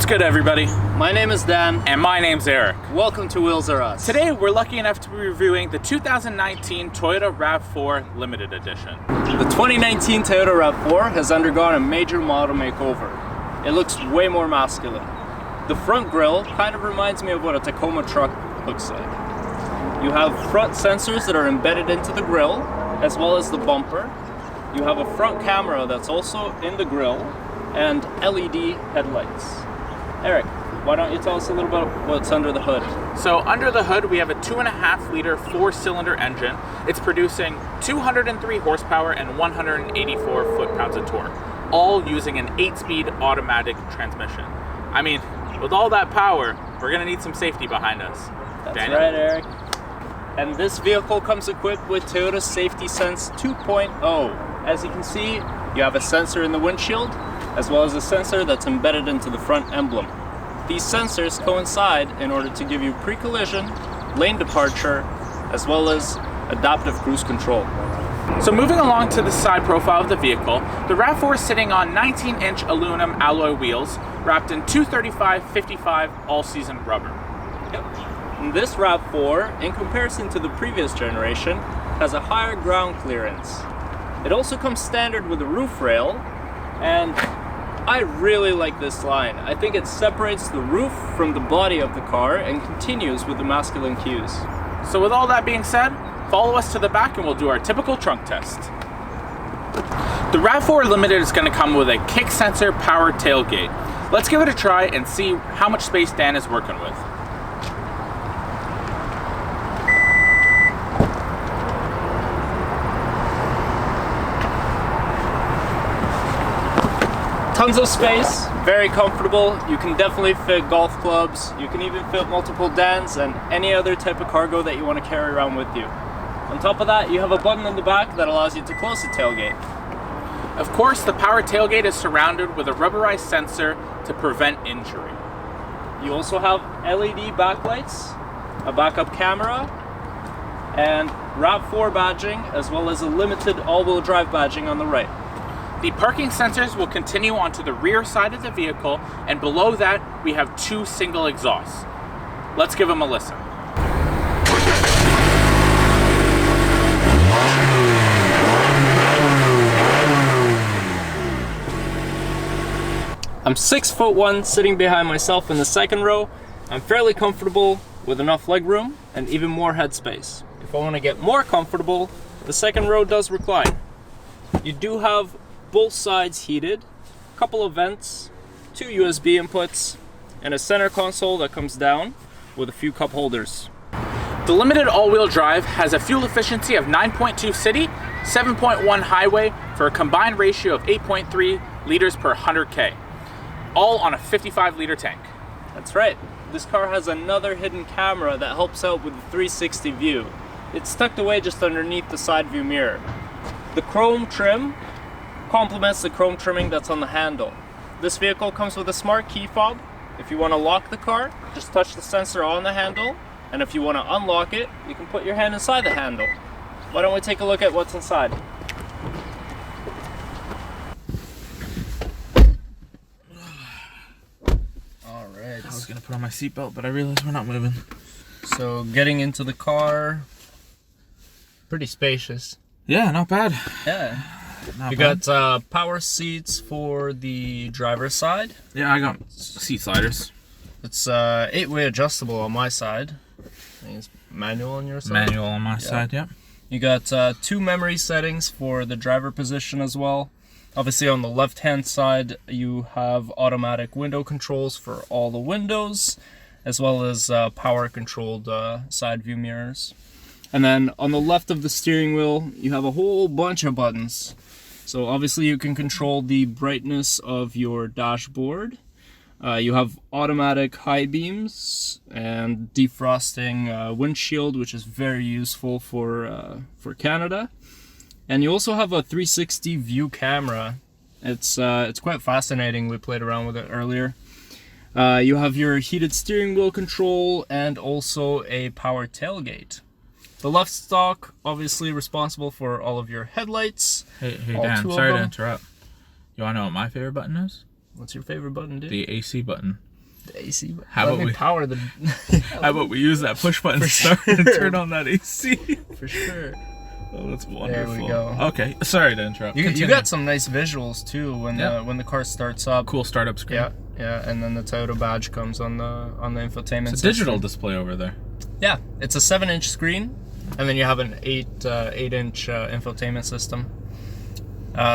good, everybody? My name is Dan. And my name's Eric. Welcome to Wheels Are Us. Today, we're lucky enough to be reviewing the 2019 Toyota RAV4 Limited Edition. The 2019 Toyota RAV4 has undergone a major model makeover. It looks way more masculine. The front grille kind of reminds me of what a Tacoma truck looks like. You have front sensors that are embedded into the grille, as well as the bumper. You have a front camera that's also in the grille, and LED headlights. Eric, why don't you tell us a little bit what's under the hood? So under the hood, we have a 2.5 liter 4-cylinder engine. It's producing 203 horsepower and 184 foot-pounds of torque, all using an 8-speed automatic transmission. I mean, with all that power, we're gonna need some safety behind us. That's Daniel? right, Eric. And this vehicle comes equipped with Toyota Safety Sense 2.0. As you can see, you have a sensor in the windshield, as well as a sensor that's embedded into the front emblem. These sensors coincide in order to give you pre-collision, lane departure, as well as adaptive cruise control. So moving along to the side profile of the vehicle, the RAV4 is sitting on 19-inch aluminum alloy wheels wrapped in 235/55 all-season rubber. Yep. And this RAV4, in comparison to the previous generation, has a higher ground clearance. It also comes standard with a roof rail, and I really like this line. I think it separates the roof from the body of the car and continues with the masculine cues. So with all that being said, follow us to the back and we'll do our typical trunk test. The RAV4 Limited is going to come with a kick sensor powered tailgate. Let's give it a try and see how much space Dan is working with. Tons of space, very comfortable. You can definitely fit golf clubs. You can even fit multiple Dans and any other type of cargo that you want to carry around with you. On top of that, you have a button in the back that allows you to close the tailgate. Of course, the power tailgate is surrounded with a rubberized sensor to prevent injury. You also have LED backlights, a backup camera, and RAV4 badging, as well as a limited all-wheel drive badging on the right. The parking sensors will continue onto the rear side of the vehicle, and below that we have 2 single exhausts. Let's give them a listen. I'm 6'1", sitting behind myself in the second row. I'm fairly comfortable with enough legroom and even more headspace. If I want to get more comfortable, the second row does recline. You do have both sides heated, a couple of vents, 2 USB inputs, and a center console that comes down with a few cup holders. The Limited all-wheel drive has a fuel efficiency of 9.2 city, 7.1 highway for a combined ratio of 8.3 liters per 100K, all on a 55-liter tank. That's right. This car has another hidden camera that helps out with the 360 view. It's tucked away just underneath the side view mirror. The chrome trim complements the chrome trimming that's on the handle. This vehicle comes with a smart key fob. If you want to lock the car, just touch the sensor on the handle, and if you want to unlock it, you can put your hand inside the handle. Why don't we take a look at what's inside? Alright. I was gonna put on my seatbelt, but I realized we're not moving. So getting into the car, pretty spacious. Yeah, not bad. Yeah. Not You bad. got power seats for the driver's side. Yeah, I got seat sliders. It's 8-way adjustable on my side. I think it's manual on your side. Manual on my side, yeah. You got 2 memory settings for the driver position as well. Obviously on the left-hand side, you have automatic window controls for all the windows, as well as power-controlled side view mirrors. And then on the left of the steering wheel, you have a whole bunch of buttons. So obviously you can control the brightness of your dashboard. You have automatic high beams and defrosting windshield, which is very useful for Canada. And you also have a 360 view camera. It's quite fascinating. We played around with it earlier. You have your heated steering wheel control and also a power tailgate. The left stalk, obviously responsible for all of your headlights. Hey Dan, sorry to interrupt. You wanna know what my favorite button is? What's your favorite button, dude? The AC button. The AC. How Let about me we power the? How about we use that push button to start and turn on that AC? For sure. Oh, that's wonderful. There we go. Okay, sorry to interrupt. You got some nice visuals too when the car starts up. Cool startup screen. Yeah, and then the Toyota badge comes on the infotainment. It's a digital display over there. Yeah, it's a 7-inch screen, and then you have an 8-inch infotainment system.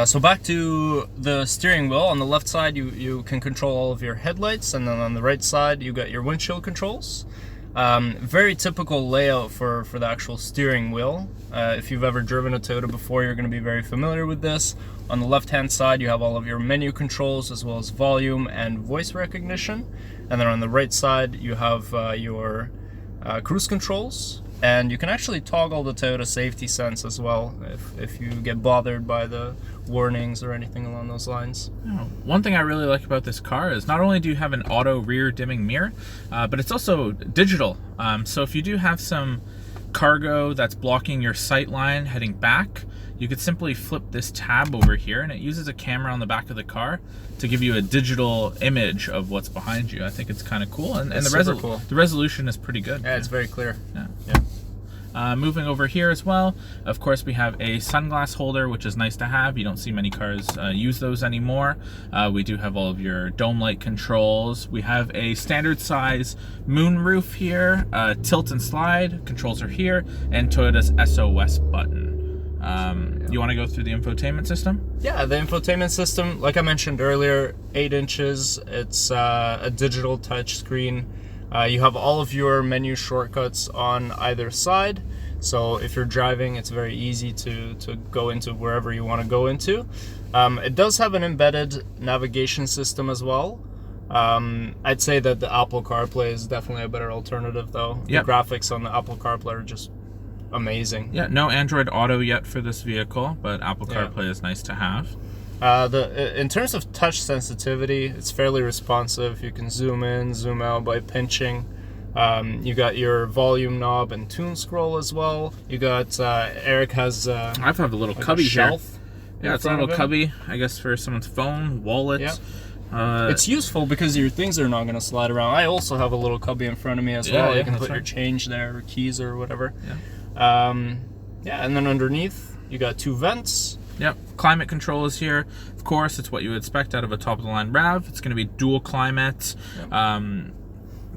So back to the steering wheel. On the left side, you can control all of your headlights, and then on the right side, you got your windshield controls. Very typical layout for the actual steering wheel. If you've ever driven a Toyota before, you're going to be very familiar with this. On the left-hand side, you have all of your menu controls as well as volume and voice recognition. And then on the right side, you have your cruise controls. And you can actually toggle the Toyota safety sense as well if you get bothered by the warnings or anything along those lines. One thing I really like about this car is not only do you have an auto rear dimming mirror, but it's also digital. So if you do have some cargo that's blocking your sight line heading back, you could simply flip this tab over here, and it uses a camera on the back of the car to give you a digital image of what's behind you. I think it's kind of cool, and the resolution is pretty good. Yeah, it's very clear. Yeah. Moving over here as well, of course, we have a sunglass holder, which is nice to have. You don't see many cars use those anymore. We do have all of your dome light controls. We have a standard size moonroof here, tilt and slide controls are here, and Toyota's SOS button. You want to go through the infotainment system? Yeah, the infotainment system, like I mentioned earlier, 8 inches. It's a digital touch screen. You have all of your menu shortcuts on either side. So if you're driving, it's very easy to go into wherever you want to go into. It does have an embedded navigation system as well. I'd say that the Apple CarPlay is definitely a better alternative though. Yep. The graphics on the Apple CarPlay are just amazing. Yeah, no Android Auto yet for this vehicle, but Apple CarPlay is nice to have. In terms of touch sensitivity, it's fairly responsive. You can zoom in, zoom out by pinching. You got your volume knob and tune scroll as well. You got Eric has I have a little like cubby a shelf. Yeah, it's a little cubby, I guess, for someone's phone, wallet. Yeah. It's useful because your things are not going to slide around. I also have a little cubby in front of me as well. You can put your change there, or keys or whatever. Yeah. And then underneath you got 2 vents. Yep, climate control is here. Of course, it's what you would expect out of a top-of-the-line RAV. It's going to be dual climate,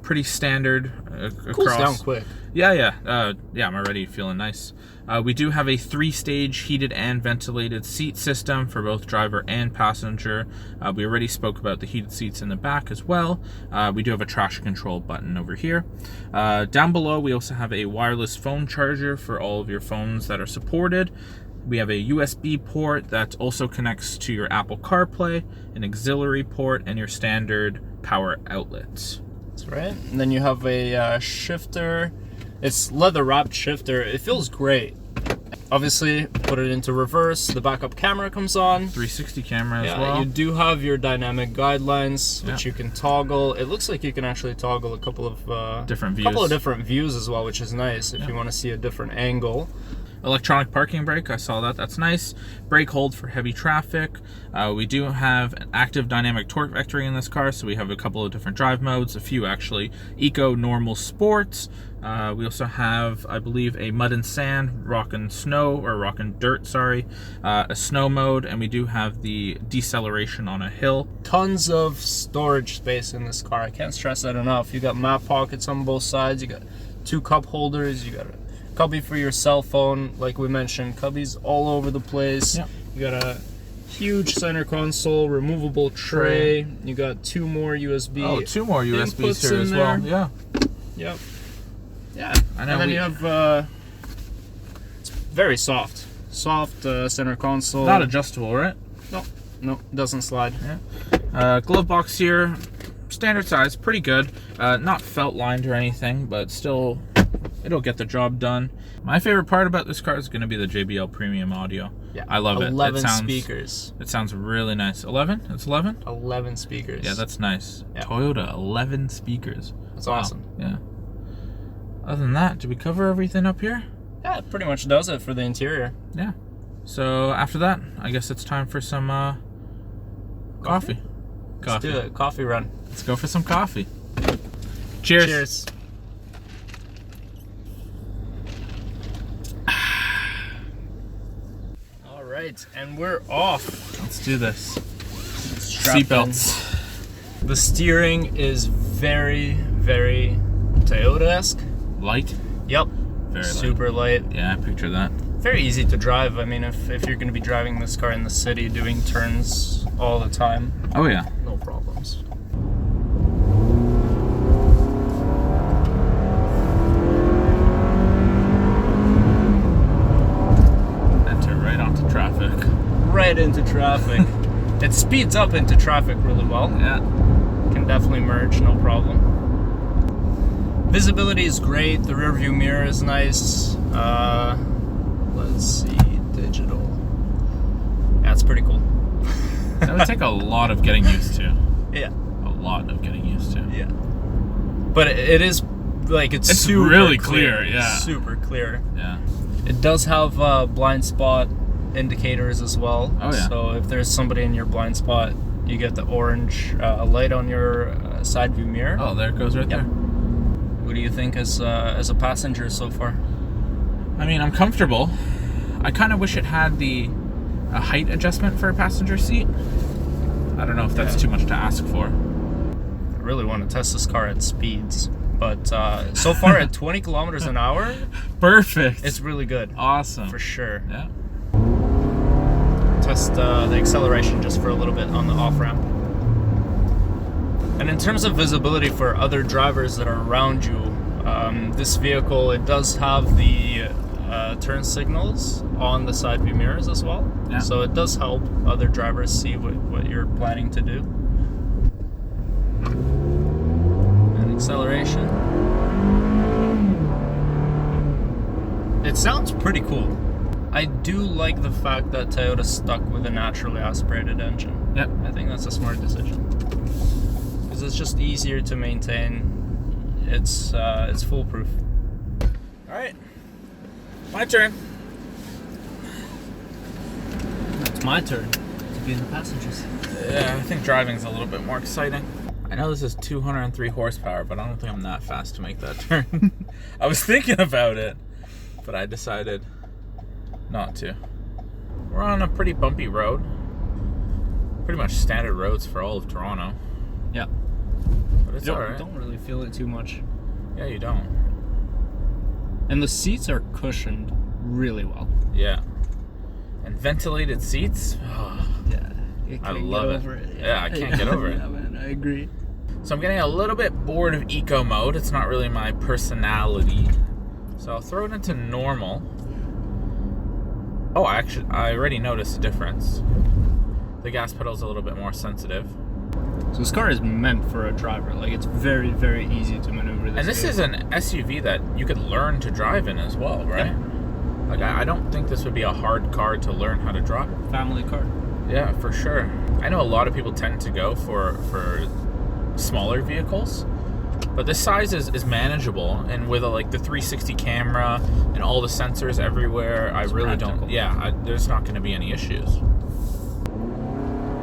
pretty standard across. Cools down quick. Yeah, I'm already feeling nice. We do have a 3-stage heated and ventilated seat system for both driver and passenger. We already spoke about the heated seats in the back as well. We do have a traction control button over here. Down below, we also have a wireless phone charger for all of your phones that are supported. We have a USB port that also connects to your Apple CarPlay, an auxiliary port, and your standard power outlets. That's right. And then you have a shifter. It's leather-wrapped shifter. It feels great. Obviously, put it into reverse. The backup camera comes on. 360 camera as well. You do have your dynamic guidelines, which you can toggle. It looks like you can actually toggle a couple of different views as well, which is nice if you want to see a different angle. Electronic parking brake, I saw that, that's nice. Brake hold for heavy traffic. We do have an active dynamic torque vectoring in this car, so we have a couple of different drive modes, a few actually. Eco, normal, sports. We also have, I believe, a mud and sand, rock and snow, or rock and dirt, sorry, a snow mode, and we do have the deceleration on a hill. Tons of storage space in this car, I can't stress that enough. You got map pockets on both sides, you got 2 cup holders, you got a cubby for your cell phone, like we mentioned, cubbies all over the place. Yep. You got a huge center console, removable tray. You got 2 more USB. Oh, 2 more USBs here as well. Yeah. Yep. Yeah. And then you have it's very soft center console. Not adjustable, right? No, doesn't slide. Yeah. Glove box here, standard size, pretty good. Not felt lined or anything, but still, it'll get the job done. My favorite part about this car is going to be the JBL premium audio. Yeah, I love 11 speakers. It sounds really nice. 11? It's 11? 11 speakers. Yeah, that's nice. Yeah. Toyota, 11 speakers. That's awesome. Yeah. Other than that, did we cover everything up here? Yeah, it pretty much does it for the interior. Yeah. So after that, I guess it's time for some coffee. Let's do it. Coffee run. Let's go for some coffee. Cheers. Cheers. All right, and we're off. Let's do this. Strap in. Seatbelts. The steering is very, very Toyota-esque. Light. Yep. Very light. Super light. Yeah, I picture that. Very easy to drive. I mean, if you're going to be driving this car in the city, doing turns all the time, Oh yeah. no problems. Enter right onto traffic. Right into traffic. It speeds up into traffic really well. Yeah. Can definitely merge, no problem. Visibility is great. The rear view mirror is nice. Let's see, digital. Yeah, it's pretty cool. That would take a lot of getting used to. Yeah. A lot of getting used to. Yeah. But it is like it's super really clear. Yeah. Super clear. Yeah. It does have blind spot indicators as well. Oh yeah. So if there's somebody in your blind spot, you get the orange light on your side view mirror. Oh, there it goes right Yep. there. What do you think as a passenger so far? I mean, I'm comfortable. I kind of wish it had a height adjustment for a passenger seat. I don't know if that's too much to ask for. I really want to test this car at speeds, but so far at 20 kilometers an hour, Perfect. it's really good. awesome. For sure. Yeah. Test the acceleration just for a little bit on the off-ramp. And in terms of visibility for other drivers that are around you, this vehicle, it does have the turn signals on the side view mirrors as well. Yeah. So it does help other drivers see what you're planning to do. And acceleration. It sounds pretty cool. I do like the fact that Toyota stuck with a naturally aspirated engine. Yep. I think that's a smart decision. Because it's just easier to maintain. It's foolproof. All right. My turn. It's my turn to be in the passenger seat. Yeah, I think driving's a little bit more exciting. I know this is 203 horsepower, but I don't think I'm that fast to make that turn. I was thinking about it, but I decided not to. We're on a pretty bumpy road. Pretty much standard roads for all of Toronto. Yeah. But it's You alright. don't really feel it too much. Yeah, you don't. And the seats are cushioned really well. Yeah. And ventilated seats. Oh, Yeah. I love it. Yeah, I can't get over it. Yeah, man, I agree. So I'm getting a little bit bored of eco mode. It's not really my personality. So I'll throw it into normal. Oh, I already noticed a difference. The gas pedal's a little bit more sensitive. So this car is meant for a driver. Like, it's very, very easy to maneuver this. And this is an SUV that you could learn to drive in as well, right? Yeah. Like, I don't think this would be a hard car to learn how to drive. Family car. Yeah, for sure. I know a lot of people tend to go for smaller vehicles, but this size is manageable, and with like the 360 camera and all the sensors everywhere, I really practical. don't. Yeah, there's not going to be any issues.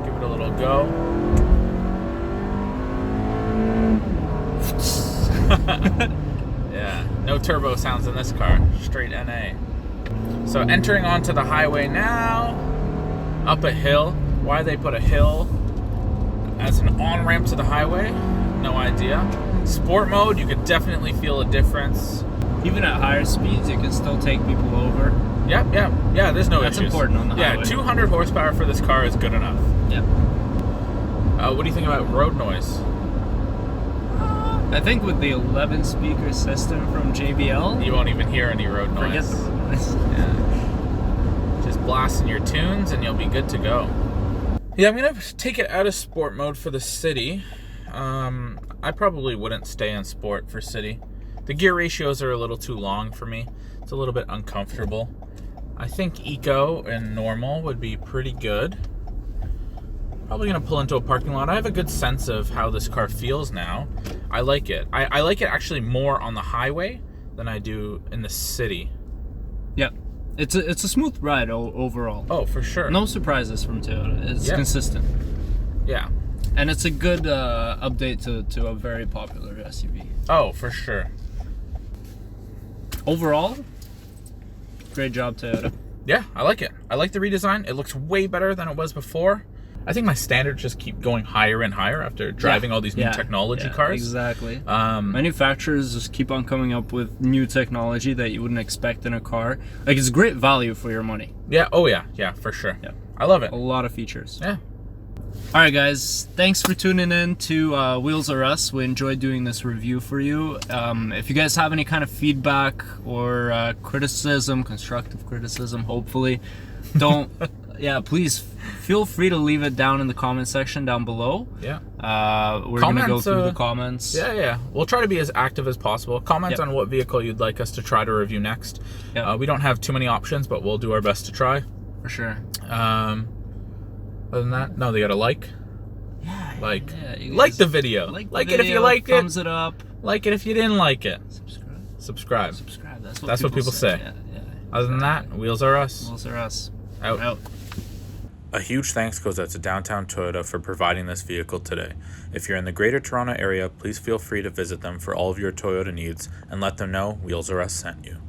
Give it a little go. Yeah, no turbo sounds in this car. Straight NA. So entering onto the highway now. Up a hill. Why they put a hill as an on-ramp to the highway? No idea. Sport mode, you could definitely feel a difference. Even at higher speeds, it can still take people over. Yep, yeah, there's no That's issues. important on the highway. Yeah, 200 horsepower for this car is good enough. Yep. What do you think about road noise? I think with the 11 speaker system from JBL, You won't even hear any road noise. forget the road noise. Yeah. Just blasting your tunes and you'll be good to go. Yeah, I'm gonna take it out of sport mode for the city. I probably wouldn't stay in sport for city. The gear ratios are a little too long for me. It's a little bit uncomfortable. I think eco and normal would be pretty good. Probably gonna pull into a parking lot. I have a good sense of how this car feels now. I like it. I like it actually more on the highway than I do in the city. Yep. It's a smooth ride overall. Oh, for sure. No surprises from Toyota. It's Yeah. consistent. Yeah. And it's a good update to a very popular SUV. Oh, for sure. Overall, great job, Toyota. Yeah, I like it. I like the redesign. It looks way better than it was before. I think my standards just keep going higher and higher after driving all these new technology cars. Exactly. Manufacturers just keep on coming up with new technology that you wouldn't expect in a car. Like, it's great value for your money. Yeah. Oh, yeah. Yeah, for sure. Yeah. I love it. A lot of features. Yeah. All right, guys. Thanks for tuning in to Wheels R Us. We enjoyed doing this review for you. If you guys have any kind of feedback or criticism, constructive criticism, hopefully, don't... please feel free to leave it down in the comment section down below. Yeah. We're going to go through the comments. Yeah. We'll try to be as active as possible. Comment on what vehicle you'd like us to try to review next. We don't have too many options, but we'll do our best to try. For sure. Other than that, no, they got to like. Yeah. Like the video. Like it if you like it. Thumbs it up. Like it if you didn't like it. Subscribe. That's what people say. Yeah. Other than that, Wheels R Us. Wheels R Us. Out. A huge thanks goes out to Downtown Toyota for providing this vehicle today. If you're in the Greater Toronto area, please feel free to visit them for all of your Toyota needs and let them know Wheels R Us sent you.